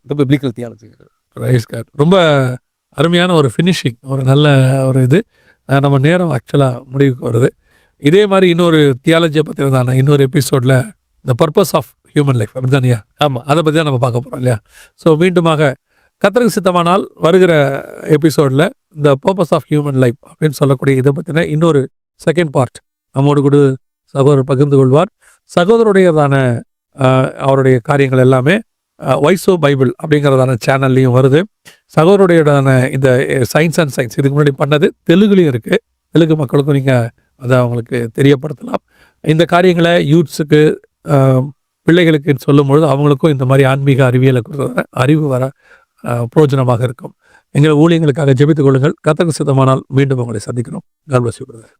இந்த பிப்ளிக்கல் தியாலஜி. ரைஸ் கார்டு ரொம்ப அருமையான ஒரு ஃபினிஷிங், ஒரு நல்ல ஒரு இது. நம்ம நேரம் ஆக்சுவலாக முடிவுக்கு வருது. இதே மாதிரி இன்னொரு தியாலஜியை பற்றி இன்னொரு எபிசோடில் the purpose of human life அப்படிதானியா? ஆமாம், அதை பற்றி தான் நம்ம பார்க்க போகிறோம் இல்லையா? ஸோ மீண்டுமாக கர்த்தருக்கு சித்தமானால் வருகிற எபிசோடில் இந்த பர்பஸ் ஆஃப் ஹியூமன் லைஃப் அப்படின்னு சொல்லக்கூடிய இதை பற்றின இன்னொரு செகண்ட் பார்ட் நம்மோடு கூட சகோதரர் பகிர்ந்து கொள்வார். சகோதரருடையதான அவருடைய காரியங்கள் எல்லாமே வாய்ஸ் ஆஃப் பைபிள் அப்படிங்கிறதான சேனல்லையும் வருது. சகோதரருடையதான இந்த சயின்ஸ் அண்ட் சயின்ஸ் இதுக்கு முன்னாடி பண்ணது தெலுங்குலையும் இருக்குது. தெலுங்கு மக்களுக்கும் நீங்கள் அதை அவங்களுக்கு தெரியப்படுத்தலாம். இந்த காரியங்களை யூத்ஸுக்கு பிள்ளைகளுக்கு சொல்லும்பொழுது அவங்களுக்கும் இந்த மாதிரி ஆன்மீக அறிவியலை குறித்த அறிவு வர பிரயோஜனமாக இருக்கும். எங்கள் ஊழியங்களுக்காக ஜெபித்துக் கொள்ளுங்கள். கர்த்தருக்கு சித்தமானால் மீண்டும் உங்களை சந்திக்கிறோம். God bless you, brother.